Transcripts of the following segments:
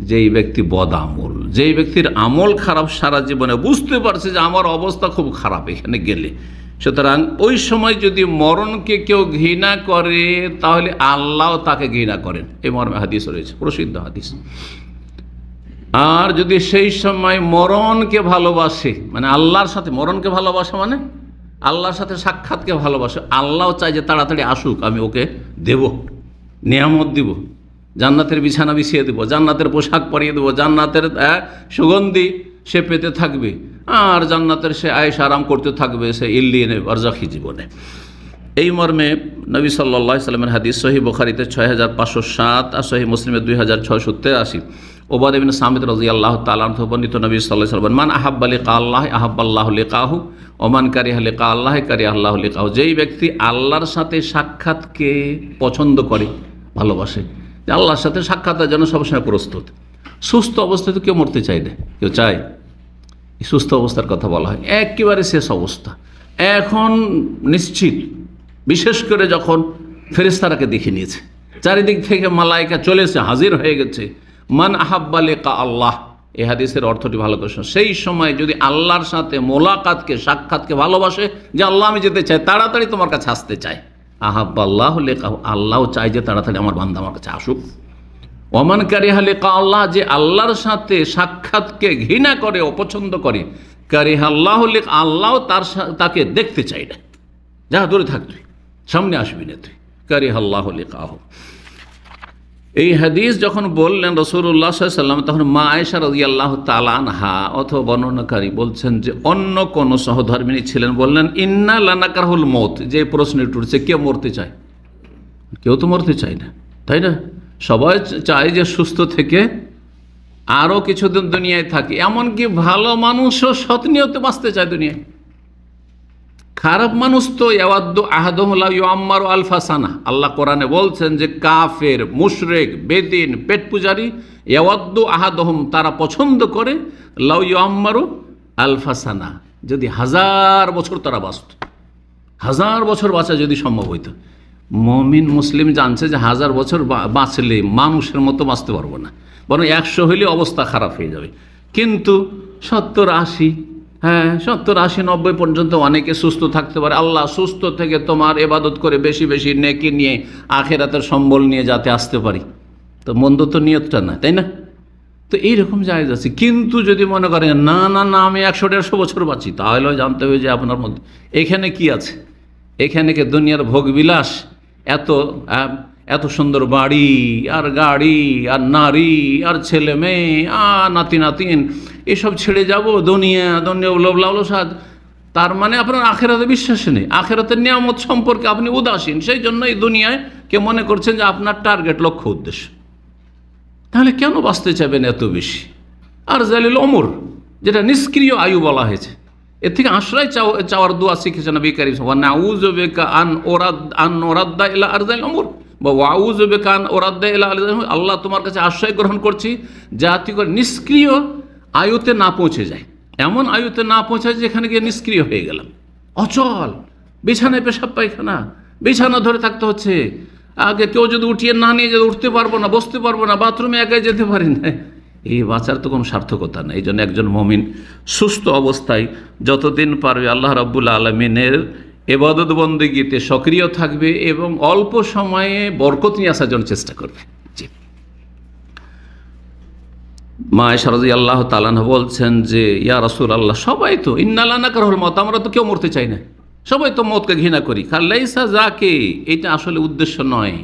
যেই ব্যক্তি বদ আমল, যেই ব্যক্তির আমল খারাপ সারা জীবনে, বুঝতে পারছে যে আমার অবস্থা খুব খারাপ এখানে গেলে। সুতরাং ওই সময় যদি মরণকে কেউ ঘৃণা করে তাহলে আল্লাহ তাকে ঘৃণা করেন, এই মর্মে হাদিস রয়েছে, প্রসিদ্ধ হাদিস। আর যদি সেই সময় মরণকে ভালোবাসে, মানে আল্লাহর সাথে মরণকে ভালোবাসে, মানে আল্লাহর সাথে সাক্ষাৎকে ভালোবাসে, আল্লাহ চাই যে তাড়াতাড়ি আসুক, আমি ওকে দেব, নিয়ামত দিব, জান্নাতের বিছানা বিছিয়ে দেবো, জান্নাতের পোশাক পরিয়ে দেবো, জান্নাতের সুগন্ধি সে পেতে থাকবে, আর জান্নাতের সে আয়েশ আরাম করতে থাকবে সে ইল্লিনে বারজাখী জীবনে। এই মর্মে নবী সাল্লাল্লাহু আলাইহি সাল্লামের হাদিস সহিহ বুখারীতে 6507 আর সহিহ মুসলিমে 2683। ওবাদ ইবনে সামিত রাদিয়াল্লাহু তাআলা আনহু বর্ণিত, নবী সাল্লাল্লাহু আলাইহি ওয়াসাল্লাম, মান আহাব্বা লিকা আল্লাহ আহাব্বাল্লাহু লিকাহু ওয়া মান কারিহা লিকা আল্লাহ কারিহাল্লাহু লিকাহু। যেই ব্যক্তি আল্লাহর সাথে সাক্ষাৎকে পছন্দ করে, ভালোবাসে, যে আল্লাহর সাথে সাক্ষাতের জন্য সবসময় প্রস্তুত। সুস্থ অবস্থায় তো কেউ মরতে চায় না, কেউ চায়? সুস্থ অবস্থার কথা বলা হয়, একেবারে শেষ অবস্থা। এখন নিশ্চিত, বিশেষ করে যখন ফেরেশতারাকে দেখে নিয়েছে, চারিদিক থেকে মালায়েকা চলে এসে হাজির হয়ে গেছে। মান আহাব্বা লিকা আল্লাহ, এই হাদিসের অর্থটি ভালো করে শুনুন। সেই সময় যদি আল্লাহর সাথে মোলাকাতকে, সাক্ষাৎকে ভালোবাসে, যে আল্লাহ আমি যেতে চাই, তাড়াতাড়ি তোমার কাছে আসতে চাই, আহাব্বা আল্লাহু লিকাহু, আল্লাহ চাই যে তাড়াতাড়ি আমার বান্দা আমার কাছে আসুক। ওমান কারিহা লিকা আল্লাহ, যে আল্লাহর সাথে সাক্ষাৎকে ঘৃণা করে, অপছন্দ করে, কারিহা আল্লাহু লিকা, আল্লাহ তাকে দেখতে চাই না, যা দূরে থাক, তুই সামনে আসবি না, তুই কারিহা আল্লাহু লিকাহু। এই হাদিস যখন বললেন রাসূলুল্লাহ সাল্লাল্লাহু আলাইহি ওয়াসাল্লাম, তখন মা আয়েশা রাদিয়াল্লাহু তাআলা আনহা অথবা বর্ণনাকারী বলছেন যে অন্য কোন সহধর্মিণী ছিলেন, বললেন ইন্না লানাকারহুল মউত। যে প্রশ্ন উঠছে, কেউ মরতে চায়? কেউ তো মরতে চায় না, তাই না? সবাই চায় যে সুস্থ থেকে আরও কিছুদিন দুনিয়ায় থাকে। এমনকি ভালো মানুষও সৎ নিয়তে বাঁচতে চায় দুনিয়ায়। খারাপ মানুষ তো ইয়াওয়াদ্দু আহাদুহুম লাউ ইউআম্মারু আলফা সানা। আল্লাহ কোরআনে বলছেন যে কাফের, মুশরিক, বেদিন, পেট পূজারী, ইয়াওয়াদ্দু আহাদুহুম, তারা পছন্দ করে, লাউ ইউআম্মারু আলফা সানা, যদি 1000 বছর তারা বাঁচত, 1000 বছর বাঁচা যদি সম্ভব হইতো। মুমিন মুসলিম জানছে যে 1000 বছর বাঁচলে মানুষের মতো বাঁচতে পারবো না, বরং 100 হইলে অবস্থা খারাপ হয়ে যাবে। কিন্তু 70, 80, 70, 80, 90 পর্যন্ত অনেকে সুস্থ থাকতে পারে। আল্লাহ সুস্থ থেকে তোমার ইবাদত করে বেশি বেশি নেকি নিয়ে আখিরাতের সম্বল নিয়ে যাতে আসতে পারি, তো মন্দ তো নিয়তটা না, তাই না? তো এইরকম জায়েজ আছে। কিন্তু যদি মনে করেন না না না আমি 100-150 বছর বাঁচি, তাহলেও জানতে হবে যে আপনার মধ্যে এখানে কি আছে। এখানে কি দুনিয়ার ভোগবিলাস, এত সুন্দর বাড়ি আর গাড়ি আর নারী আর ছেলে মেয়ে আর নাতি নাতিন, এসব ছেড়ে যাব দুনিয়া লালসাদ? তার মানে আপনার আখেরাতে বিশ্বাস নেই, আখেরাতের নিয়ামত সম্পর্কে আপনি উদাসীন। সেই জন্য এই দুনিয়ায় কে মনে করছেন যে আপনার টার্গেট, লক্ষ্য, উদ্দেশ্য। তাহলে কেন বাঁচতে চাইবেন এত বেশি? আর জালিল ওমর, যেটা নিষ্ক্রিয় আয়ু বলা হয়েছে, এর থেকে আশ্রয় চাওয়ার দোয়া শিখেছে নবী কারীম সাল্লাল্লাহু আলাইহি ওয়াসাল্লাম, নাউযু বিকা আন ওরাদ্দা ইলা আরযাল ওমর বা ওয়াউযু বিকা আন ওরাদ্দা ইলা আরযাল ওমর। আল্লাহ তোমার কাছে আশ্রয় গ্রহণ করছি যাতে করে নিষ্ক্রিয় আয়ুতে না পৌঁছে যায়, এমন আয়ুতে না পৌঁছায় যেখানে গিয়ে নিষ্ক্রিয় হয়ে গেলাম, অচল, বিছানায় পেশাব পায়খানা, বিছানা ধরে থাকতে হচ্ছে। আগে কেউ যদি উঠিয়ে না নিয়ে যদি উঠতে পারবো না, বসতে পারবো না, বাথরুমে একাই যেতে পারি না, এই বাঁচার তো কোনো সার্থকতা নেই। এই জন্য একজন মুমিন সুস্থ অবস্থায় যতদিন পারবে আল্লাহ রাব্বুল আলামিনের ইবাদত বন্দেগীতে সক্রিয় থাকবে এবং অল্প সময়ে বরকত নিয়ে আসার জন্য চেষ্টা করবে। জি, মা আয়েশা রাদিয়াল্লাহু তাআলা আনহা বলছেন যে ইয়া রাসূলুল্লাহ, সবাই তো ইন্না লানাকারহুল মউত, আমরা তো কেউ মরতে চাই না, সবাই তো মওতকে ঘৃণা করি। লাইসা যাকে, এটা আসলে উদ্দেশ্য নয়।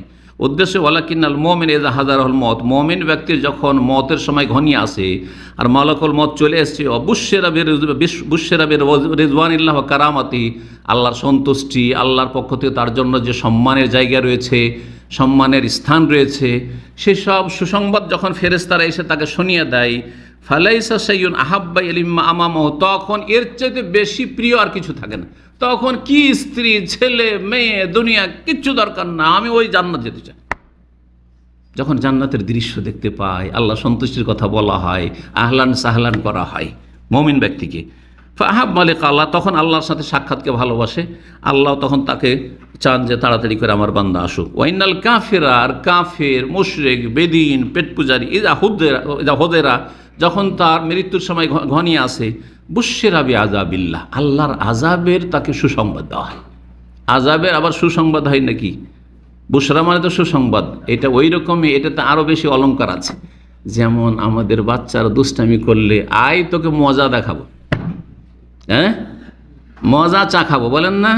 উদ্দেশ্য ওয়ালাকিন্নাল মুমিন ইযা হাযারাহুল মউত, মুমিন ব্যক্তির যখন মওতের সময় ঘনিয়ে আসে আর মালাকুল মউত চলে এসেছে, বুশশিরা বিরিজওয়ানিল্লাহ ওয়া কারামাতি, আল্লাহর সন্তুষ্টি, আল্লাহর পক্ষ থেকে তার জন্য যে সম্মানের জায়গা রয়েছে, সম্মানের স্থান রয়েছে, সেসব সুসংবাদ যখন ফেরেশতারা এসে তাকে শুনিয়ে দেয়, ফালাইসা শাইউন আহাব্বা ইলাইহি আমামাহু, তখন এর চাইতে বেশি প্রিয় আর কিছু থাকে না। তখন কি স্ত্রী, ছেলে, মেয়ে, দুনিয়া কিচ্ছু দরকার না, আমি ওই জান্নাত যেতে চাই। যখন জান্নাতের দৃশ্য দেখতে পায়, আল্লাহ সন্তুষ্টির কথা বলা হয়, আহলান সাহলান করা হয় মুমিন ব্যক্তিকে, ফাহাব্বা লিকা আল্লাহ, তখন আল্লাহর সাথে সাক্ষাৎকে ভালোবাসে। আল্লাহ তখন তাকে চান যে তাড়াতাড়ি করে আমার বান্দা আসুক। ওয়াইনাল কাফিরা, আর কাফের, মুশরিক, বেদিন, পেট পূজারি, ইজা হোদেরা, যখন তার মৃত্যুর সময় ঘনিয়ে আসে, বুশশিরা বিআযাবিল্লাহ, আল্লাহর আযাবের তাকে সুসংবাদ দেওয়া হয়। আযাবের আবার সুসংবাদ হয় নাকি? বুশরা মানে তো সুসংবাদ, এটা ওই রকমই, এটাতে আরও বেশি অলংকার আছে। যেমন আমাদের বাচ্চারা দুষ্টামি করলে, আয় তোকে মজা দেখাবো, হ্যাঁ মজা চা খাবো, বলেন না?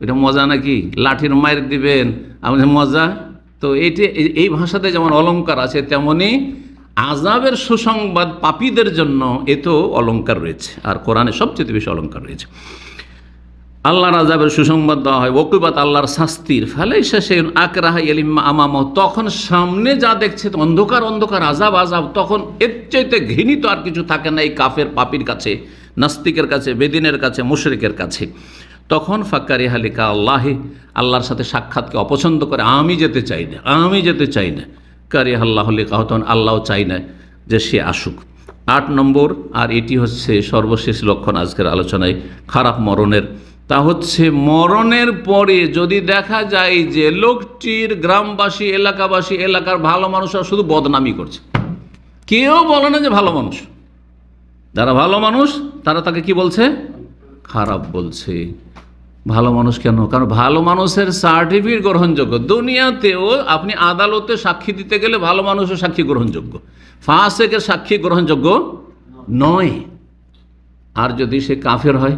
এটা মজা নাকি? লাঠির মায়ের দিবেন আমাদের মজা। তো এই ভাষাতে যেমন অলংকার আছে, তেমনি আযাবের সুসংবাদ পাপীদের জন্য এতেও অলংকার রয়েছে। আর কোরআনে সবচেয়ে বেশি অলংকার রয়েছে। আল্লাহর আযাবের সুসংবাদ দেওয়া হয়, ওকুবাত, আল্লাহর শাস্তির, ফালাইসা শাইউন আকরাহা ইলিম্মা আমামাহ, তখন সামনে যা দেখছে অন্ধকার অন্ধকার, আযাব আযাব, তখন এর চাইতে ঘৃণিত আর কিছু থাকে না এই কাফের পাপীর কাছে, নাস্তিকের কাছে, বেদিনের কাছে, মুশরিকের কাছে। তখন ফাক্কারিহা লিকা আল্লাহি, আল্লাহর সাথে সাক্ষাৎকে অপছন্দ করে, আমি যেতে চাই না, আমি যেতে চাই না। কারিহা আল্লাহু লিকাহু, তখন আল্লাহও চাই না যে সে আসুক। 8 নম্বর, আর এটি হচ্ছে সর্বশেষ লক্ষণ আজকের আলোচনায় খারাপ মরণের। তা হচ্ছে মরণের পরে যদি দেখা যায় যে লোকটির গ্রামবাসী, এলাকাবাসী, এলাকার ভালো মানুষরা শুধু বদনামি করছে, কেউ বলে না যে ভালো মানুষ। যারা ভালো মানুষ তারা তাকে কি বলছে? খারাপ বলছে। ভালো মানুষ কেন? কারণ ভালো মানুষের সার্টিফিকেট গ্রহণযোগ্য। দুনিয়াতেও আপনি আদালতে সাক্ষী দিতে গেলে ভালো মানুষের সাক্ষী গ্রহণযোগ্য, ফাসেকের সাক্ষী গ্রহণযোগ্য নয়। আর যদি সে কাফের হয়,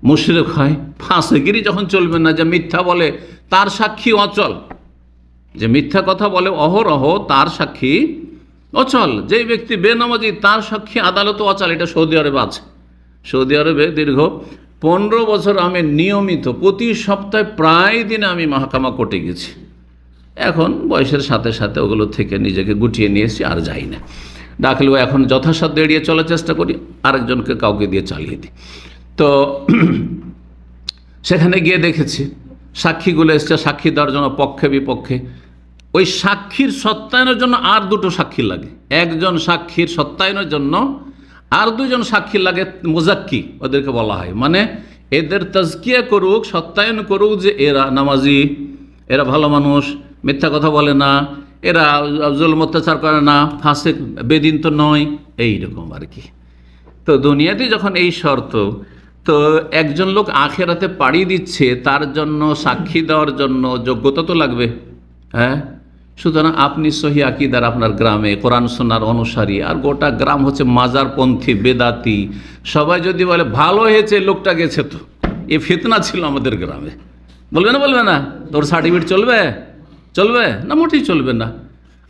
মুশরিক হয়, ফাসেকেরই যখন চলবে না, যে মিথ্যা বলে তার সাক্ষী অচল, যে মিথ্যা কথা বলে অহরহ তার সাক্ষী অচল, যে ব্যক্তি বেনামাজি তার সাক্ষী আদালত অচল। এটা সৌদি আরবে আছে। সৌদি আরবে দীর্ঘ 15 বছর আমি নিয়মিত প্রতি সপ্তাহে প্রায় দিনে আমি মাহকামা কোর্টে গেছি। এখন বয়সের সাথে সাথে ওগুলো থেকে নিজেকে গুটিয়ে নিয়েছি, আর যাই না। ডাকলেও এখন যথাসাধ্য এড়িয়ে চলার চেষ্টা করি, আরেকজনকে কাউকে দিয়ে চালিয়ে দিই। তো সেখানে গিয়ে দেখেছি সাক্ষীগুলো এসছে সাক্ষী দেওয়ার জন্য, পক্ষে বিপক্ষে। ওই সাক্ষীর সত্যায়নের জন্য আর 2টো সাক্ষী লাগে। একজন সাক্ষীর সত্যায়নের জন্য আর 2জন সাক্ষী লাগে, মুজাক্কি ওদেরকে বলা হয়। মানে এদের তাজকিয়া করুক, সত্যায়ন করুক যে এরা নামাজি, এরা ভালো মানুষ, মিথ্যা কথা বলে না, এরা জুলম অত্যাচার করে না, ফাসিক বেদিন তো নয়, এইরকম আর কি। তো দুনিয়াতে যখন এই শর্ত, তো একজন লোক আখেরাতে পাড়ি দিচ্ছে, তার জন্য সাক্ষী দেওয়ার জন্য যোগ্যতা তো লাগবে, হ্যাঁ। সুতরাং আপনি সহি আকীদার, আপনার গ্রামে কোরআন সুন্নাহর অনুসারী, আর গোটা গ্রাম হচ্ছে মাজারপন্থী, বেদাতি, সবাই যদি বলে ভালো হয়েছে লোকটা গেছে, তো এ ফিতনা ছিল আমাদের গ্রামে, বলবে না? বলবে না? তোর সার্টিফিকেট চলবে? চলবে না, মোটেই চলবে না।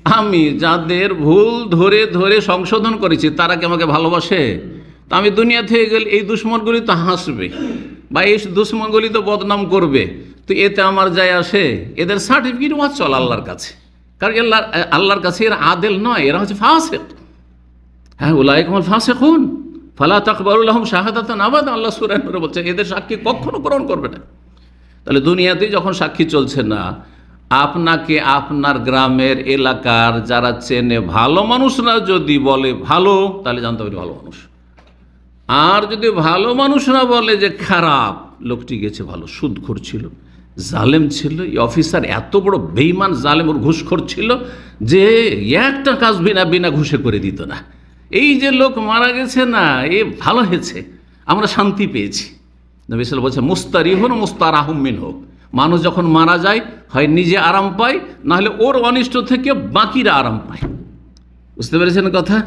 আমি যাদের ভুল ধরে ধরে সংশোধন করেছি তারা কি আমাকে ভালোবাসে? তা আমি দুনিয়া থেকে গেলে এই দুশ্মনগুলি তো হাসবে, বা এই দুশ্মনগুলি তো বদনাম করবে, তো এতে আমার যায় আসে? এদের সার্টিফিকেট চল আল্লাহর কাছে, কারণ আল্লাহর কাছে এরা আদেল নয়, এরা হচ্ছে ফাসিক। হ্যাঁ, উলাইকুমুল ফাসিকুন ফালা তাকবালু লাহুম শাহাদাতান আবাদা, আল্লাহ সূরা নূরে বলছে এদের সাক্ষী কখনো গ্রহণ করবে না। তাহলে দুনিয়াতেই যখন সাক্ষী চলছে না, আপনাকে আপনার গ্রামের এলাকার যারা চেনে ভালো মানুষরা যদি বলে ভালো, তাহলে জানতে হবে ভালো মানুষ। আর যদি ভালো মানুষরা বলে যে খারাপ, লোকটি গেছে ভালো, সুদখোর ছিল, জালেম ছিল, এই অফিসার এত বড় বেঈমান জালেম, ওর ঘুষখোর ছিল যে একটা কাজ বিনা ঘুষে করে দিত না, এই যে লোক মারা গেছে না, এ ভালো হয়েছে, আমরা শান্তি পেয়েছি। নবী সাল্লাল্লাহু আলাইহি ওয়াসাল্লাম বলছে মুস্তারিহুন মুস্তারাহুম মিনহু, মানুষ যখন মারা যায় হয় নিজে আরাম পায়, নাহলে ওর অনিষ্ট থেকে বাকিরা আরাম পায়। বুঝতে পেরেছেন কথা?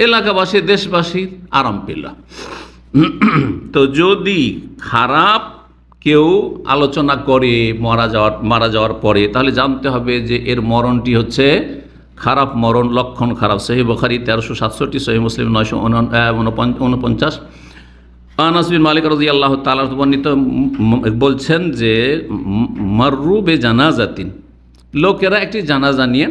এলাকাবাসী, দেশবাসী আরাম পেল। তো যদি খারাপ কেউ আলোচনা করে মারা যাওয়ার পরে, তাহলে জানতে হবে যে এর মরণটি হচ্ছে খারাপ মরণ, লক্ষণ খারাপ। সহিহ বুখারী 1367, সহিহ মুসলিম 949। আনাস বিন মালিক রাদিয়াল্লাহু তাআলা বর্ণিত বলছেন যে মাররু বে জানাজাতিন, লোকেরা একটি জানাজা নিয়ে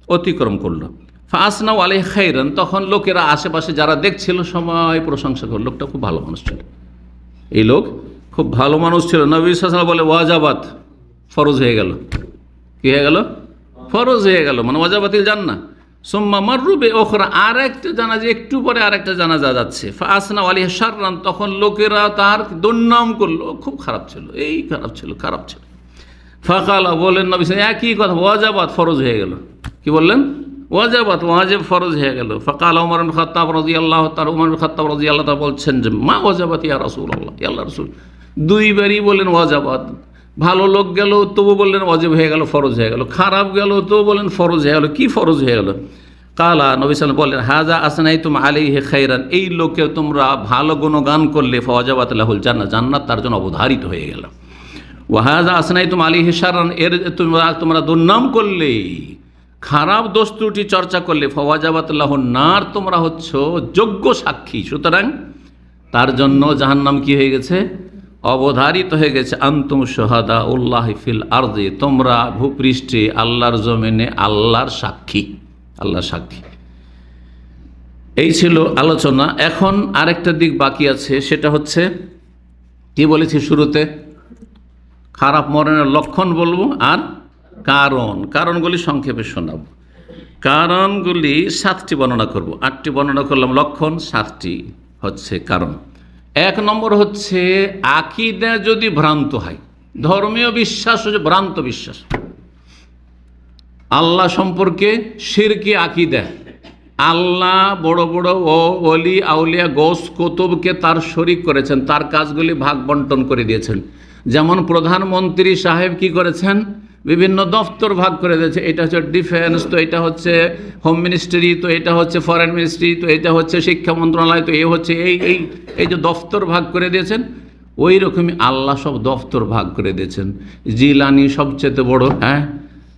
অতিক্রম করলো, ফাসনাউ আলাইহি খাইরান, তখন লোকেরা আশেপাশে যারা দেখছিল সবাই প্রশংসা করল, লোকটা খুব ভালো মানুষ ছিল, এই লোক খুব ভালো মানুষ ছিল। নবী সাল্লাল্লাহু আলাইহি ওয়াসাল্লাম বলে ওয়াজাবাত, ফরজ হয়ে গেল। কি হয়ে গেল? ফরজ হয়ে গেল, মানে ওয়াজাবাতিল জান্নাহ, সুম্মা মাররু বিউখরা, আর একটা জানাজা একটু পরে আরেকটা জানাজা যাচ্ছে। ফাসনা আলাইহি শাররান, তখন লোকেরা তার দুর্নাম করলো, খুব খারাপ ছিল, এই খারাপ ছিল, খারাপ ছিল। ফাকালা, বলেন নবী একই কথা, ওয়াজাবাত, ফরজ হয়ে গেল। কি বললেন? ওয়াজাবাত, ওয়াজিব, ফরজ হয়ে গেল। ফাকালা ওমর ইবনে খাত্তাব রাদিয়াল্লাহু তাআলা, ওমর ইবনে খাত্তাব রাদিয়াল্লাহু তাআলা বলছেন যে মা ওয়াজাবাত ইয়া রাসূলুল্লাহ, ইয়া আল্লাহর রাসূল। দুইবারই বলেন ওয়াজাবাত। ভালো লোক গেল তবু বললেন ওয়াজিব হয়ে গেল, ফরজ হয়ে গেল। খারাপ গেল তবু বলেন ফরজ হয়ে গেল। কি ফরজ হয়ে গেল? কালা, নবী সাল্লাল্লাহু আলাইহি ওয়াসাল্লাম বললেন হাযা আসনাইতুম আলাইহি খাইরান, এই লোকে তোমরা ভালো গুণগান করলে ফাওয়াজাবাত লাহুল জান্নাহ, জান্নাত তার জন্য অবধারিত হয়ে গেল। ওয়াহাযা আসনাইতুম আলাইহি শাররান, এর তোমরা দুর্নাম করলে, খারাপ দোষ ত্রুটি চর্চা করলে ফাওয়াজাবাত লাহুন নার, তোমরা হচ্ছ যোগ্য সাক্ষী, সুতরাং তার জন্য জাহান্নাম কি হয়ে গেছে? অবধারিত হয়ে গেছে। আনতুম শুহাদাউল্লাহি ফিল আরদি, তোমরা ভূপৃষ্ঠে আল্লাহর জমিনে আল্লাহর সাক্ষী, আল্লাহর সাক্ষী। এই ছিল আলোচনা। এখন আরেকটা দিক বাকি আছে, সেটা হচ্ছে কি বলেছি শুরুতে, খারাপ মরণের লক্ষণ বলবো আর কারণগুলি সংক্ষেপে শোনাব। কারণগুলি 7টি বর্ণনা করব, 8টি বর্ণনা করলাম লক্ষণ, 7টি হচ্ছে কারণ। 1 নম্বর হচ্ছে আকীদা যদি ভ্রান্ত হয়, ধর্মীয় বিশ্বাস হচ্ছে ভ্রান্ত বিশ্বাস। আল্লাহ সম্পর্কে শিরকি আকীদা, আল্লাহ বড় বড় ওলি আউলিয়া গৌস কুতুবকে তার শরীক করেছেন, তার কাজগুলি ভাগ বন্টন করে দিয়েছেন। যেমন প্রধানমন্ত্রী সাহেব কি করেছেন, বিভিন্ন দফতর ভাগ করে দিয়েছে, এটা হচ্ছে ডিফেন্স, তো এটা হচ্ছে হোম মিনিস্ট্রি, তো এটা হচ্ছে ফরেন মিনিস্ট্রি, তো এটা হচ্ছে শিক্ষা মন্ত্রণালয়, তো এই হচ্ছে এই যে দফতর ভাগ করে দিয়েছেন, ওই রকমই আল্লাহ সব দফতর ভাগ করে দিয়েছেন। জিলানি সবচেয়ে বড়,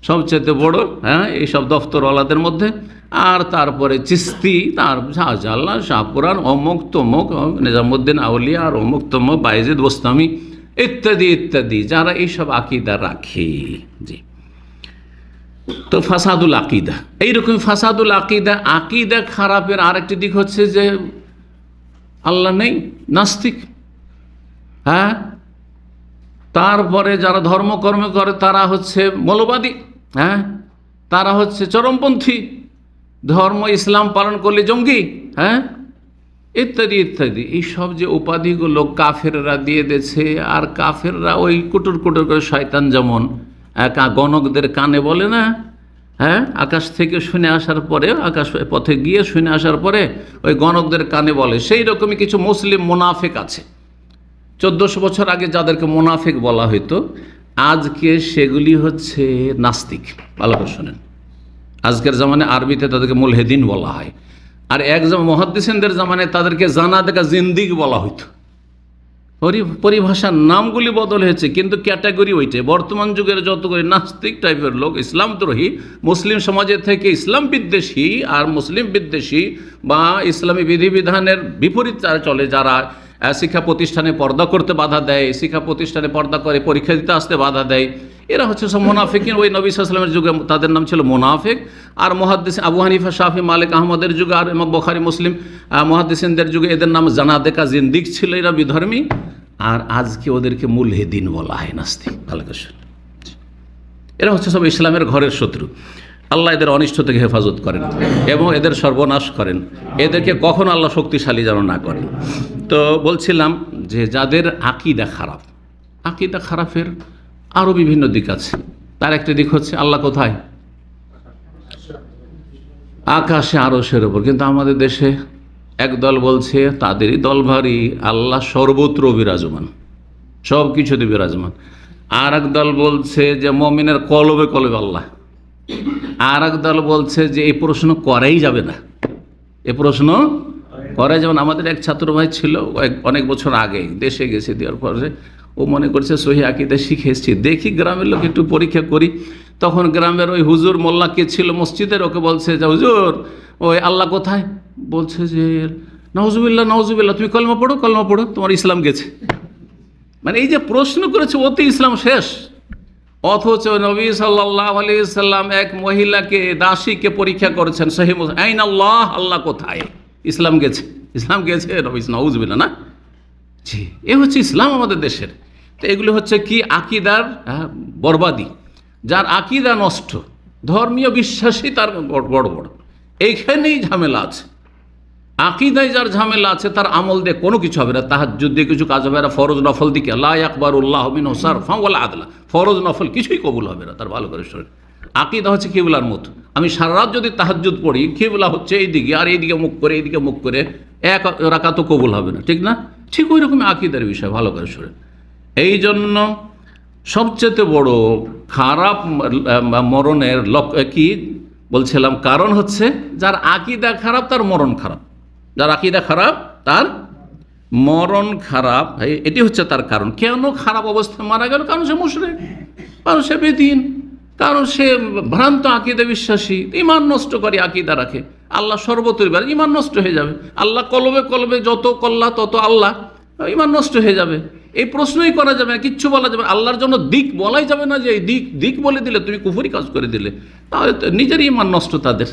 সবচেয়ে বড়, এইসব দফতরওয়ালাদের মধ্যে। আর তারপরে চিস্তি, তার শাহজালাল, শাহপুরান, অমুক তমুক, নিজামুদ্দিন আউলিয়া, আর অমুক তমুক, বাইজিদ বোস্তামি ইত্যাদি ইত্যাদি, যারা এইসব আকীদা রাখে। জি, তো ফাসাদুল আকীদা, এইরকম ফাসাদুল আকীদা, আকীদা খারাপের আরেকটি দিক হচ্ছে যে আল্লাহ নেই, নাস্তিক। তারপরে যারা ধর্মকর্ম করে তারা হচ্ছে মৌলবাদী, তারা হচ্ছে চরমপন্থী, ধর্ম ইসলাম পালন করলে জঙ্গি, ইত্যাদি ইত্যাদি। এইসব যে উপাধিগুলো কাফেররা দিয়ে দিয়েছে, আর কাফেররা ওই কুটুর কুটুর করে শয়তান যেমন গণকদের কানে বলে না, আকাশ থেকে শুনে আসার পরে, আকাশ পথে গিয়ে শুনে আসার পরে ওই গণকদের কানে বলে, সেই রকমই কিছু মুসলিম মুনাফিক আছে। 1400 বছর আগে যাদেরকে মুনাফিক বলা হইতো, আজকে সেগুলি হচ্ছে নাস্তিক। ভালো করে শোনেন, আজকের জামানে আরবিতে তাদেরকে মুলহিদিন বলা হয়, আর মুহাদ্দিসিনদের জামানায় তাদেরকে জানাদেকা জিন্দিক বলা হইতো। পরিভাষার নামগুলি বদল হয়েছে, কিন্তু ক্যাটাগরি ওইটাই। বর্তমান যুগের যতগুলি নাস্তিক টাইপের লোক, ইসলামদ্রোহী, মুসলিম সমাজে থেকে ইসলাম বিদ্বেষী আর মুসলিম বিদ্বেষী বা ইসলামী বিধিবিধানের বিপরীত চলে, যারা শিক্ষা প্রতিষ্ঠানে পর্দা করতে বাধা দেয়, শিক্ষা প্রতিষ্ঠানে পর্দা করে পরীক্ষা দিতে আসতে বাধা দেয়, এরা হচ্ছে সব মুনাফিকিন। ওই নবী সাল্লাল্লাহু আলাইহি ওয়াসাল্লামের যুগে তাদের নাম ছিল মুনাফিক। আর মুহাদ্দিস আবু হানিফা, শাফি, মালিক, আহমদের যুগে, আর ইমাম বুখারী, মুসলিম মুহাদ্দিসিনদের যুগে এদের নাম জানাদেকা জিন্দিক ছিল, এরা বিধর্মী। আর আজকে ওদেরকে মুলহিদিন বলা হয়, নাস্তিক। ভালো করে শুনুন, এরা হচ্ছে সব ইসলামের ঘরের শত্রু। আল্লাহ এদের অনিষ্ট থেকে হেফাজত করেন এবং এদের সর্বনাশ করেন। এদেরকে কখন আল্লাহ শক্তিশালী যেন না করেন। তো বলছিলাম যে যাদের আকীদা খারাপ, আকীদা খারাপের আরও বিভিন্ন দিক আছে। তার একটা দিক হচ্ছে আল্লাহ কোথায়? আকাশে, আরশের ওপর। কিন্তু আমাদের দেশে একদল বলছে, তাদেরই দল ভারী, আল্লাহ সর্বত্র বিরাজমান, সব কিছুতে বিরাজমান। আর এক দল বলছে যে মুমিনের কলবে কলবে আল্লাহ। আর এক দল বলছে যে এই প্রশ্ন করাই যাবে না, এ প্রশ্ন করাই যাবে না। আমাদের এক ছাত্র ভাই ছিল, অনেক বছর আগে দেশে গেছে, দেওয়ার পরে ও মনে করছে সহি আকীদা শিখে এসেছি, দেখি গ্রামের লোক একটু পরীক্ষা করি। তখন গ্রামের ওই হুজুর মোল্লা কে ছিল মসজিদের, ওকে বলছে যে হুজুর ওই আল্লাহ কোথায়? বলছে যে নাউজুবিল্লাহ নাউজুবিল্লাহ, তুমি কলমা পড়ো, কলমা পড়ো, তোমার ইসলাম গেছে। মানে এই যে প্রশ্ন করেছে, ওতে ইসলাম শেষ। অথচ নবী সাল্লাল্লাহু আলাইহি সাল্লাম এক মহিলাকে, দাসীকে পরীক্ষা করেছেন, সহিহ মুসলিম, আইন আল্লাহ, আল্লাহ কোথায়? ইসলাম গেছে, ইসলাম গেছে। নবী নাউজুবিল্লাহ, না জি, এ হচ্ছে ইসলাম আমাদের দেশের। তো এগুলো হচ্ছে কি? আকীদার বরবাদি। যার আকীদা নষ্ট, ধর্মীয় বিশ্বাসই তার গড়বড়, এইখানেই ঝামেলা আছে। আকিদায় যার ঝামেলা আছে তার আমল দিয়ে কোনো কিছু হবে না, তাহাজ্জুদ দিয়ে কিছু কাজ হবে না, ফরজ নফল দিকে লা ইয়াকবারুল্লাহু মিনহু সারফান ওয়ালা আদলা, ফরজ নফল কিছুই কবুল হবে না তার ভালো করে শোনেন। আকিদা হচ্ছে কিবলার মতো, আমি সারা রাত যদি তাহাজ্জুদ পড়ি কিবলা হচ্ছে এইদিকে, আর এইদিকে মুখ করে এইদিকে মুখ করে, এক রাকাতও কবুল হবে না, ঠিক না? ঠিক ওই রকম আকিদার বিষয়, ভালো করে শোনেন। এই জন্য সবচেয়ে বড় খারাপ মরণের কি বলছিলাম, কারণ হচ্ছে যার আকিদা খারাপ তার মরণ খারাপ, যার আকিদা খারাপ তার মরণ খারাপ, এটি হচ্ছে তার কারণ। কেন খারাপ অবস্থায় মারা গেল? কারণ সে মুশরিক, কারণ সে বেদিন, কারণ সে ভ্রান্ত আকিদা বিশ্বাসী, ঈমান নষ্ট করে আকিদা রাখে। আল্লাহ সর্বত্রই, ঈমান নষ্ট হয়ে যাবে। আল্লাহ কলবে কলবে যত কল্লা তত আল্লাহ, ঈমান নষ্ট হয়ে যাবে। এই প্রশ্নই করা যাবে না, কিচ্ছু বলা যাবে না। আল্লাহর জন্য দিক বলাই যাবে না, যে এই দিক বলে দিলে তুমি কুফরি কাজ করে দিলে, তাহলে নিজের ঈমান নষ্ট তাদের।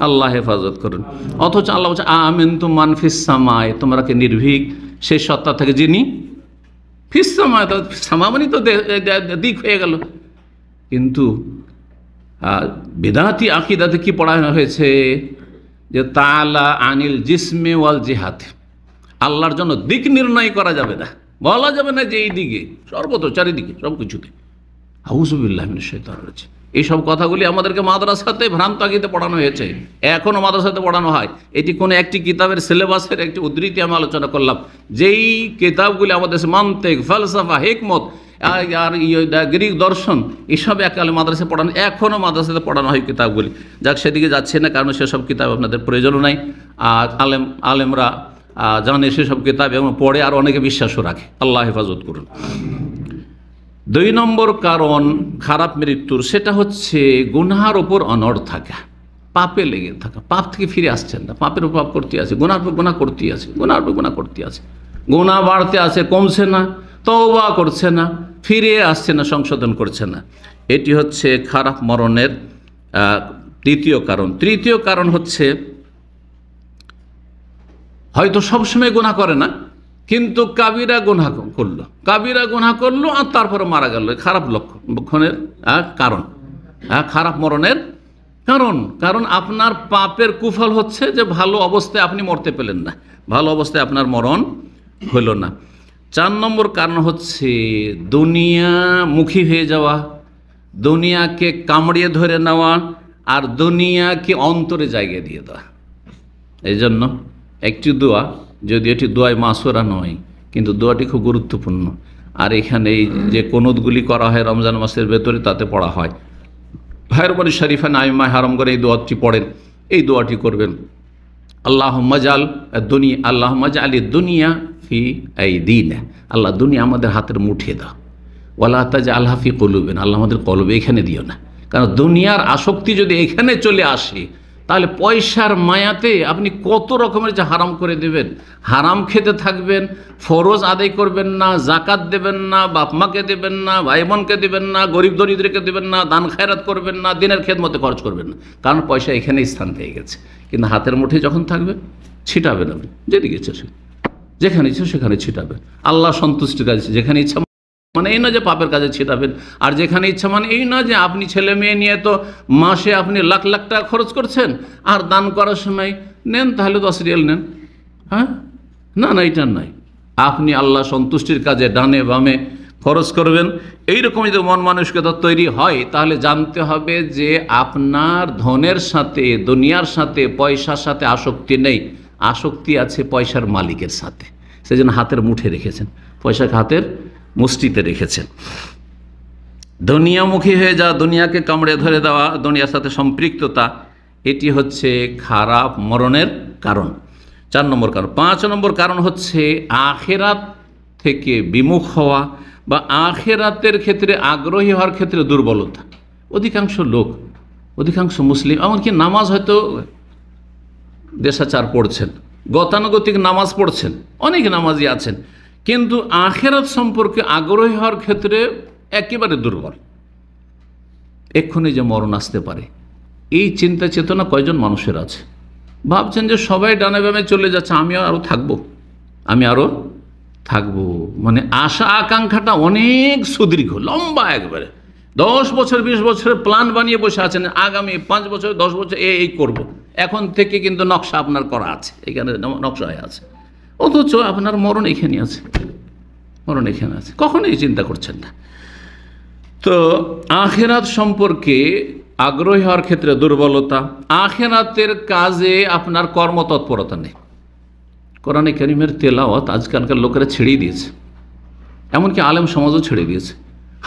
আল্লাহ হেফাজত করুন। অথচ আল্লাহ বলছে আমিনতুম মান ফিস সামায়, তোমরা কি নির্ভীক সেই সত্তা থেকে যিনি ফিস সামায়, সামা মানে তো দিক হয়ে গেল। কিন্তু বিদাতি আকিদাতে কি পড়ানো হয়েছে, যে তাআলা আনিল জিসমে ওয়াল জিহাদ, আল্লাহর জন্য দিক নির্ণয় করা যাবে না, বলা যাবে না যে এই দিকে, সর্বত্র চারিদিকে সব কিছুতে। আউযু বিল্লাহি মিনাশ শাইতানির রাজিম। এইসব কথাগুলি আমাদেরকে মাদ্রাসাতে ভ্রান্ত আকিদা পড়ানো হয়েছে, এখনও মাদ্রাসাতে পড়ানো হয়। এটি কোনো একটি কিতাবের সিলেবাসের একটি উদ্ধৃতি আমি আলোচনা করলাম। যেই কিতাবগুলি আমাদের মান্তিক, ফালসাফা, হিকমত আর গ্রিক দর্শন, এসব একালে মাদ্রাসায় পড়ানো, এখনও মাদ্রাসাতে পড়ানো হয় কিতাবগুলি। যাক, সেদিকে যাচ্ছে না, কারণ সেসব কিতাব আপনাদের প্রয়োজনও নাই। আর আলেমরা জানে সেসব কিতাব এবং পড়ে, আর অনেকে বিশ্বাসও রাখে। আল্লাহ হেফাজত করুন। 2 নম্বর কারণ খারাপ মৃত্যুর, সেটা হচ্ছে গুনাহের ওপর অনড় থাকা, পাপে লেগে থাকা, পাপ থেকে ফিরে আসছেন না, পাপের উপর পাপ করতে আছে, গুনার উপর গুনাহ করতে আছে, গুনার উপর গুনাহ করতে আছে, গুনাহ বাড়তে আছে, কমছে না, তওবা করছে না, ফিরে আসছে না, সংশোধন করছে না। এটি হচ্ছে খারাপ মরণের দ্বিতীয় কারণ। তৃতীয় কারণ হচ্ছে হয়তো সবসময় গুনাহ করে না, কিন্তু কাবিরা গুনাহ করলো, আর তারপরে মারা গেল। খারাপ লক্ষণের কারণ, খারাপ মরণের কারণ আপনার পাপের কুফল হচ্ছে যে ভালো অবস্থায় আপনি মরতে পেলেন না, ভালো অবস্থায় আপনার মরণ হইল না। 4 নম্বর কারণ হচ্ছে দুনিয়ামুখী হয়ে যাওয়া, দুনিয়াকে কামড়িয়ে ধরে নেওয়া, আর দুনিয়াকে অন্তরে জায়গা দিয়ে দেওয়া। এই জন্য একটি দোয়া, যদি এটি দোয়ায় মাসুরা নয়, কিন্তু দোয়াটি খুব গুরুত্বপূর্ণ। আর এখানে এই যে কুনুতগুলি করা হয় রমজান মাসের ভেতরে, তাতে পড়া হয়। ভাইয়ের বাড়ি শরীফা নাইমা হারাম করে এই দোয়াটি পড়েন, এই দোয়াটি করবেন। আল্লাহুম্মা জাআলি দুনিয়া ফি আইদিনা, আল্লাহ দুনিয়া আমাদের হাতের মুঠে দাও। ওয়ালা তাজআলহা ফি কুলুবিনা, আল্লাহ আমাদের কলবে এখানে দিও না। কারণ দুনিয়ার আসক্তি যদি এখানে চলে আসে, তাহলে পয়সার মায়াতে আপনি কত রকমের যে হারাম করে দেবেন, হারাম খেতে থাকবেন, ফরজ আদায় করবেন না, জাকাত দেবেন না, বাপ মাকে দেবেন না, ভাই বোনকে দেবেন না, গরিব দরিদ্রকে দেবেন না, দান খায়রাত করবেন না, দিনের খেদমতে খরচ করবেন না, কারণ পয়সা এখানেই স্থান পেয়ে গেছে। কিন্তু হাতের মুঠে যখন থাকবে, ছিটাবেন আপনি যেদিকে ইচ্ছে, যেখানে ইচ্ছে সেখানে ছিটাবেন। আল্লাহ সন্তুষ্টির কাছে যেখানে ইচ্ছা, মানে এই না যে পাপের কাজে ছিটাবেন, আর যেখানে ইচ্ছা মানে এই না যে আপনি ছেলে মেয়ে নিয়ে তো মাসে আপনি লাখ লাখ টাকা খরচ করছেন, আর দান করার সময় নেন তাহলে 10 রিয়াল নেন। হ্যাঁ, না, এটা নয়। আপনি আল্লাহ সন্তুষ্টির কাজে ডানে বামে খরচ করবেন। এইরকম যদি মন মানসিকতা তৈরি হয়, তাহলে জানতে হবে যে আপনার ধনের সাথে, দুনিয়ার সাথে, পয়সার সাথে আসক্তি নেই, আসক্তি আছে পয়সার মালিকের সাথে। সেজন্য হাতের মুঠে রেখেছেন, পয়সাকে হাতের মুষ্টিতে রেখেছেন। দুনিয়ামুখী হয়ে যাওয়া, দুনিয়াকে কামড়ে ধরে দেওয়া, দুনিয়ার সাথে সম্পৃক্ততা, এটি হচ্ছে খারাপ মরণের কারণ। 4 নম্বর কারণ। 5 নম্বর কারণ হচ্ছে আখেরাত থেকে বিমুখ হওয়া বা আখেরাতের ক্ষেত্রে আগ্রহী হওয়ার ক্ষেত্রে দুর্বলতা। অধিকাংশ মুসলিম, এমনকি নামাজ হয়তো দেশাচার পড়ছেন, গতানুগতিক নামাজ পড়ছেন, অনেক নামাজি আছেন, কিন্তু আখেরাত সম্পর্কে আগ্রহী হওয়ার ক্ষেত্রে একেবারে দুর্বল। এক্ষুনি যে মরণ আসতে পারে, এই চিন্তা চেতনা কয়জন মানুষের আছে? ভাবছেন যে সবাই ডানে বামে চলে যাচ্ছে, আমি আরও থাকবো, মানে আশা আকাঙ্ক্ষাটা অনেক সুদীর্ঘ, লম্বা একবারে, 10 বছর 20 বছরের প্ল্যান বানিয়ে বসে আছেন, আগামী 5 বছর 10 বছর এই করব। এখন থেকে কিন্তু নকশা আপনার করা আছে, এখানে নকশা হয়ে আছে, অথচ আপনার মরণ এখানে আছে, মরণ এখানে আছে, কখনোই চিন্তা করছেন না। তো আখিরাত সম্পর্কে আগ্রহী হওয়ার ক্ষেত্রে দুর্বলতা, আখিরাতের কাজে আপনার কর্মতৎপরতা নেই। কোরআনে কারীমের তেলাওয়াত আজকালকার লোকেরা ছেড়েই দিয়েছে, এমনকি আলেম সমাজও ছেড়ে দিয়েছে,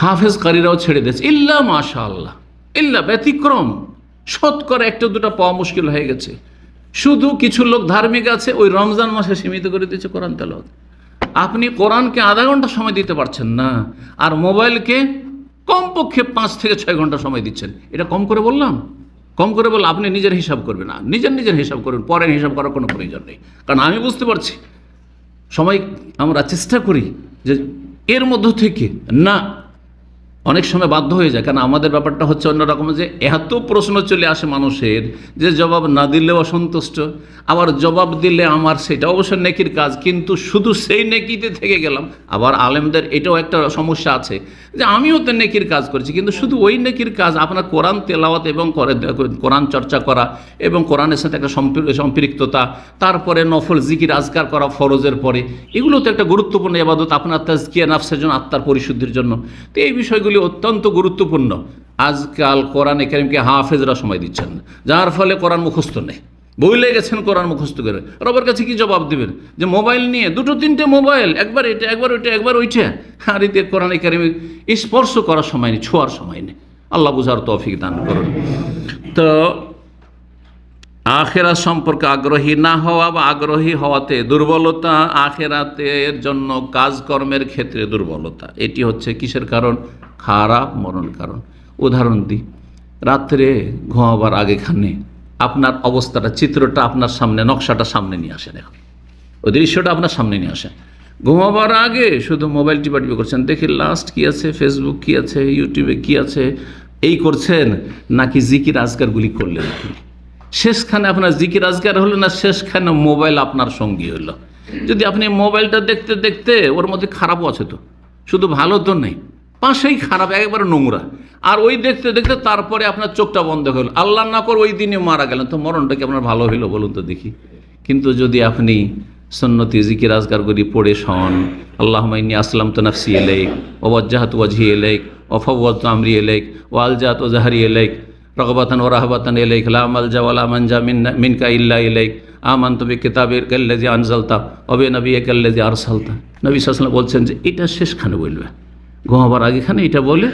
হাফেজ কারীরাও ছেড়ে দিয়েছে, ইল্লা মাশাআল্লাহ, ইল্লা ব্যতিক্রম, শতকরা একটা দুটা পাওয়া মুশকিল হয়ে গেছে। শুধু কিছু লোক ধার্মিক আছে, ওই রমজান মাসে সীমিত করে দিয়েছে কোরআন তেলাওয়াত। আপনি কোরআনকে আধা ঘন্টা সময় দিতে পারছেন না, আর মোবাইলকে কমপক্ষে 5 থেকে 6 ঘন্টা সময় দিচ্ছেন। এটা কম করে বললাম? কম করে বললাম? আপনি নিজের হিসাব করবেন না, নিজের হিসাব করবেন, পরের হিসাব করার কোনো প্রয়োজন নেই। কারণ আমি বুঝতে পারছি সময় আমরা চেষ্টা করি যে এর মধ্য থেকে না, অনেক সময় বাধ্য হয়ে যায়। কারণ আমাদের ব্যাপারটা হচ্ছে অন্যরকম, যে এত প্রশ্ন চলে আসে মানুষের যে জবাব না দিলেও অসন্তুষ্ট, আবার জবাব দিলে আমার সেটা অবশ্য নেকির কাজ, কিন্তু শুধু সেই নেকিতে থেকে গেলাম। আবার আলেমদের এটাও একটা সমস্যা আছে যে আমিও তো নেকির কাজ করেছি, কিন্তু শুধু ওই নেকির কাজ, আপনার কোরআন তেলাওয়াত এবং কোরআন চর্চা করা এবং কোরআনের সাথে একটা সম্পৃক্ততা, তারপরে নফল জিকির আজকার করা ফরজের পরে, এগুলো তো একটা গুরুত্বপূর্ণ ইবাদত আপনার তাজকিয়া নাফসের জন্য, আত্মার পরিশুদ্ধির জন্য। তো এই বিষয়গুলি অত্যন্ত গুরুত্বপূর্ণ। আজকাল কোরআনে কারীমকে হাফেজরা সময় দিচ্ছেন না, যার ফলে কোরআন মুখস্থ নেই, বইলে গেছেন কোরআন মুখস্থ করে। রবের কাছে কি জবাব দিবেন? যে মোবাইল নিয়ে 2-3টে মোবাইল, একবার এটা একবার ওইটা একবার ওইটা, আর এতে কোরআনে কারীমে স্পর্শ করার সময় নেই, ছোঁয়ার সময় নেই। আল্লাহ বুঝার তৌফিক দান করুন। তো আখিরাত সম্পর্কে আগ্রহী না হওয়া বা আগ্রহী হওয়াতে দুর্বলতা, আখিরাতের জন্য কাজকর্মের ক্ষেত্রে দুর্বলতা, এটি হচ্ছে কিসের কারণ? খারাপ মরণ কারণ। উদাহরণ দিই, রাত্রে ঘুমাবার আগেখানে আপনার অবস্থাটা, চিত্রটা আপনার সামনে, নকশাটা সামনে নিয়ে আসেন, এখন ওই দৃশ্যটা আপনার সামনে নিয়ে আসেন। ঘুমাবার আগে শুধু মোবাইল টিপাটিপি করছেন, দেখি লাস্ট কী আছে, ফেসবুক কী আছে, ইউটিউবে কী আছে, এই করছেন, নাকি জিকির আজকারগুলি করলেন? শেষখানে আপনার জিকির আজকার হলো না, শেষখানে মোবাইল আপনার সঙ্গী হলো। যদি আপনি মোবাইলটা দেখতে দেখতে, ওর মধ্যে খারাপও আছে তো, শুধু ভালো তো নেই, পাশেই খারাপ, একেবারে নোংরা, আর ওই দেখতে দেখতে তারপরে আপনার চোখটা বন্ধ হলো, আল্লাহ না করে ওই দিনে মারা গেলেন, তো মরণটা কি আপনার ভালো হইলো বলুন তো দেখি? কিন্তু যদি আপনি সুন্নতি জিকির আজকারগুলি পড়ে শোন, আল্লাহুম্মা ইন্নী আসলামতু নাফসি ইলাইক ওয়া ওয়াজ্জাহতু ওয়াজহি ইলাইক ওয়া ফাওওয়াদতু আমরি ইলাইক ওয়া আলজাতু যাহরি ইলাইক রাগবাতান ওয়া রাহবাতান ইলাইক লা মালজা ওয়া লা মানজা মিনকা ইল্লা ইলাইক আমানতু বিকিতাবিকাল্লাযী আনজালতা ওয়া বিনাবিয়্যিকাল্লাযী আরসালতা। নবী সাল্লাল্লাহু আলাইহি ওয়াসাল্লাম বলছেন যে এটা শেষখানে বলবে, ঘুমাবার আগেখানে এটা বলে,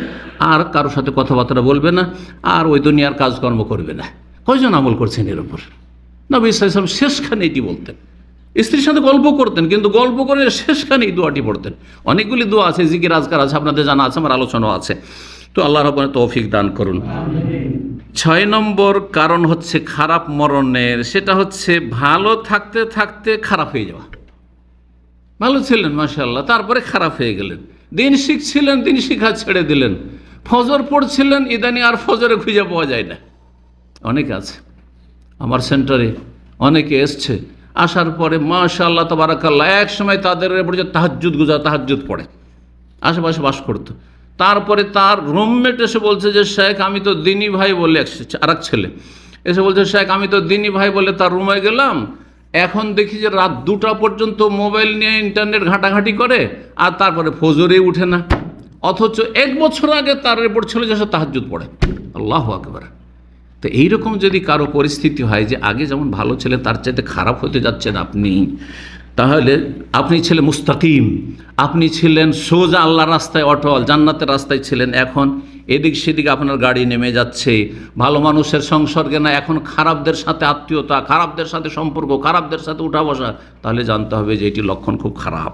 আর কারোর সাথে কথাবার্তা বলবে না, আর ওই দুনিয়ার কাজকর্ম করবে না। কয়জন আমল করছেন এর উপর? নবী সাল্লাল্লাহু আলাইহি ওয়াসাল্লাম শেষখানে এটি বলতেন। স্ত্রীর সাথে গল্প করতেন, কিন্তু গল্প করে শেষখানে এই দোয়াটি পড়তেন। অনেকগুলি দোয়া আছে, জিকির আজকার আছে, আপনাদের জানা আছে, আমার আলোচনাও আছে। তো আল্লাহ রাব্বুল তৌফিক দান করুন। 6 নম্বর কারণ হচ্ছে খারাপ মরণের, সেটা হচ্ছে ভালো থাকতে থাকতে খারাপ হয়ে যাওয়া। ভালো ছিলেন মাশাআল্লাহ, তারপরে খারাপ হয়ে গেলেন। দিন শিখছিলেন, দিন শিখা ছেড়ে দিলেন। ফজর পড়ছিলেন, ইদানি আর ফজরে খুঁজে পাওয়া যায় না। অনেকে আছে আমার সেন্টারে, অনেকে এসছে, আসার পরে মাশাআল্লাহ তাবারাকাল্লাহ, এক সময় তাদের উপরে যে তাহাজ্জুদ পড়ে, আশেপাশে বাস করতো। তারপরে তার রুমমেট এসে বলছে যে শেখ আমি তো দিনী ভাই বলে, আর এক ছেলে এসে বলছে শেখ আমি তো দিনী ভাই বলে তার রুমে গেলাম, এখন দেখি যে রাত 2টা পর্যন্ত মোবাইল নিয়ে ইন্টারনেট ঘাঁটাঘাঁটি করে, আর তারপরে ফজরে উঠে না। অথচ 1 বছর আগে তার রিপোর্ট ছিল যে সে তাহাজ্জুদ পড়ে। আল্লাহু আকবার। তো এইরকম যদি কারো পরিস্থিতি হয় যে আগে যেমন ভালো ছিলেন তার চাইতে খারাপ হতে যাচ্ছেন আপনি, তাহলে আপনি ছিলেন মুস্তাকিম, আপনি ছিলেন সোজা আল্লাহর রাস্তায় অটল, জান্নাতের রাস্তায় ছিলেন, এখন এদিক সেদিক আপনার গাড়ি নেমে যাচ্ছে, ভালো মানুষের সংসর্গে না, এখন খারাপদের সাথে আত্মীয়তা, খারাপদের সাথে সম্পর্ক, খারাপদের সাথে উঠা বসা, তাহলে জানতে হবে যে এটি লক্ষণ খুব খারাপ।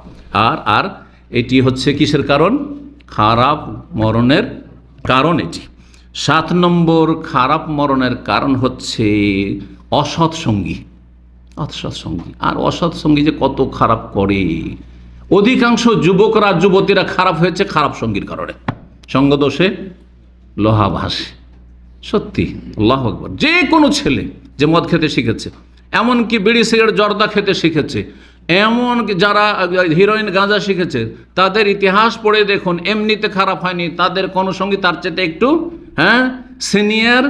আর এটি হচ্ছে কিসের কারণ? খারাপ মরণের কারণ এটি। 7 নম্বর খারাপ মরণের কারণ হচ্ছে অসৎ সঙ্গী। অসৎ সঙ্গী, আর অসৎ সঙ্গী যে কত খারাপ করে। অধিকাংশ যুবকরা, যুবতীরা খারাপ হয়েছে খারাপ সঙ্গীর কারণে। সঙ্গদোষে লোহা ভাসে, সত্যি। আল্লাহু আকবার। যে কোনো ছেলে যে মদ খেতে শিখেছে, এমনকি বিড়ি সিগারেট জর্দা খেতে শিখেছে, এমন যারা হিরোইন গাঁজা শিখেছে তাদের ইতিহাস পড়ে দেখুন, এমনিতে খারাপ হয়নি, তাদের কোনো সঙ্গী তার চেয়ে একটু সিনিয়র,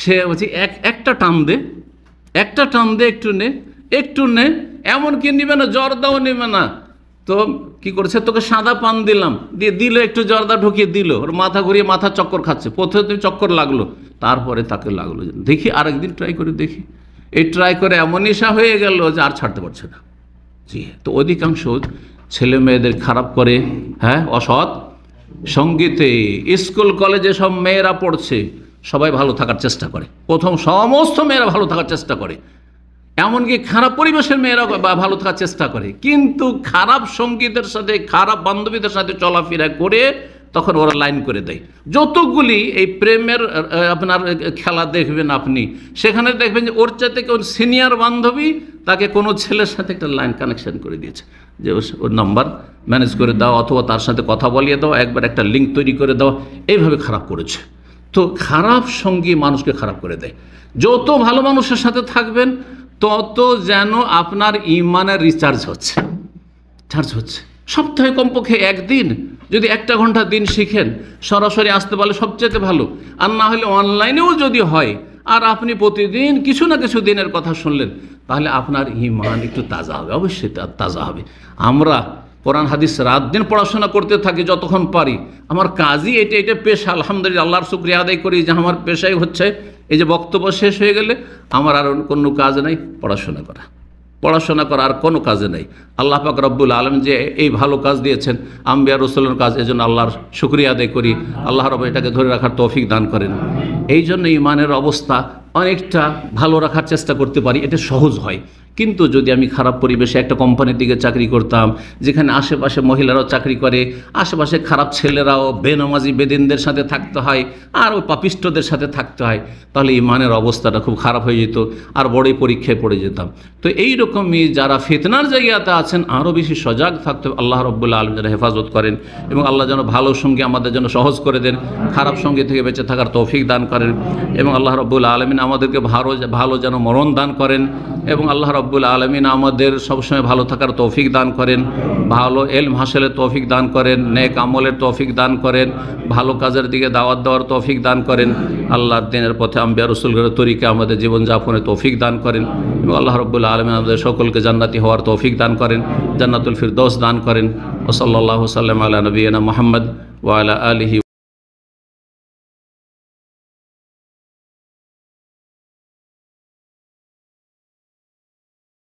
সে বলছি একটা টান দে, একটা টান দে, একটু নে, এমনকি নিবে না, জর্দাও নেবে না। তো কি করেছে, তোকে সাদা পান দিলাম, দিয়ে দিল, একটু জর্দা ঢুকিয়ে দিল, ওর মাথা ঘুরিয়ে মাথা চক্কর খাচ্ছে, প্রথমে চক্কর লাগলো, তারপরে তাকে লাগলো, দেখি আরেকদিন ট্রাই করে দেখি। এই ট্রাই করে এমন নেশা হয়ে গেল যে আর ছাড়তে পারছে না। জি, তো অধিকাংশ ছেলে মেয়েদের খারাপ করে অসৎ সঙ্গীতে। স্কুল কলেজে সব মেয়েরা পড়ছে, সবাই ভালো থাকার চেষ্টা করে, সমস্ত মেয়েরা ভালো থাকার চেষ্টা করে, এমনকি খারাপ পরিবেশের মেয়েরা ভালো থাকার চেষ্টা করে, কিন্তু খারাপ সঙ্গীতের সাথে, খারাপ বান্ধবীদের সাথে চলাফেরা করে তখন ওরা লাইন করে দেয়। যতগুলি এই প্রেমের আপনার খেলা দেখবেন আপনি, সেখানে দেখবেন যে ওর চাইতে কেউ সিনিয়র বান্ধবী তাকে কোনো ছেলের সাথে একটা লাইন কানেকশন করে দিয়েছে, যে ওর নাম্বার ম্যানেজ করে দাও, অথবা তার সাথে কথা বলিয়ে দাও, একবার একটা লিঙ্ক তৈরি করে দাও, এইভাবে খারাপ করেছে। তো খারাপ সঙ্গী মানুষকে খারাপ করে দেয়। যত ভালো মানুষের সাথে থাকবেন তত যেন আপনার ইমানের রিচার্জ হচ্ছে, সপ্তাহে কমপক্ষে একদিন যদি 1 ঘন্টা দিন শিখেন, সরাসরি আসতে পারলে সবচেয়ে ভালো, আর না হলে অনলাইনেও যদি হয়, আর আপনি প্রতিদিন কিছু না কিছু দিনের কথা শুনলেন, তাহলে আপনার ইমান একটু তাজা হবে, অবশ্যই তাজা হবে। আমরা কোরআন হাদিস রাত দিন পড়াশোনা করতে থাকি যতক্ষণ পারি। আমার কাজই এটা পেশা, আলহামদুলিল্লাহ, আল্লাহর শুকরিয়া আদায় করি যে আমার পেশাই হচ্ছে এই যে বক্তব্য শেষ হয়ে গেলে আমার আর কোনো কাজ নেই, পড়াশোনা করা আর কোনো কাজে নেই। আল্লাহ পাক রব্বুল আলামিন যে এই ভালো কাজ দিয়েছেন, আম্বিয়া রাসূলের কাজ, এজন্য আল্লাহর শুকরিয়া আদায় করি। আল্লাহ রব এটাকে ধরে রাখার তৌফিক দান করেন। এই জন্য ইমানের অবস্থা অনেকটা ভালো রাখার চেষ্টা করতে পারি, এটা সহজ হয়। কিন্তু যদি আমি খারাপ পরিবেশে একটা কোম্পানির দিকে চাকরি করতাম, যেখানে আশেপাশে মহিলারাও চাকরি করে, আশেপাশে খারাপ ছেলেরাও বেনামাজি বেদিনদের সাথে থাকতে হয়, আর ওই পাপিষ্টদের সাথে থাকতে হয়, তাহলে ইমানের অবস্থাটা খুব খারাপ হয়ে যেত, আর বড়ই পরীক্ষায় পড়ে যেতাম। তো এইরকমই যারা ফিতনার জায়গাতে আছেন আরও বেশি সজাগ থাকতে হবে। আল্লাহ রাব্বুল আলামিন যেন হেফাজত করেন, এবং আল্লাহ যেন ভালো সঙ্গী আমাদের জন্য সহজ করে দেন, খারাপ সঙ্গী থেকে বেঁচে থাকার তৌফিক দান করেন, এবং আল্লাহ রাব্বুল আলামিন আমাদেরকে ভালো যেন মরণ দান করেন, এবং আল্লাহ রাব্বুল আলামিন আমাদের সবসময় ভালো থাকার তৌফিক দান করেন, ভালো ইলম হাসিলের তৌফিক দান করেন, নেক আমলের তৌফিক দান করেন, ভালো কাজের দিকে দাওয়াত দেওয়ার তৌফিক দান করেন, আল্লাহর দ্বীনের পথে আম্বিয়া রাসূলগণের তরিকা আমাদের জীবনযাপনের তৌফিক দান করেন, এবং আল্লাহ রাব্বুল আলামিন আমাদের সকলকে জান্নাতি হওয়ার তৌফিক দান করেন, জান্নাতুল ফিরদৌস দান করেন। ওয়া সাল্লাল্লাহু সাল্লাম আলা নবিয়িনা মুহাম্মদ ওয়া আলা আলিহি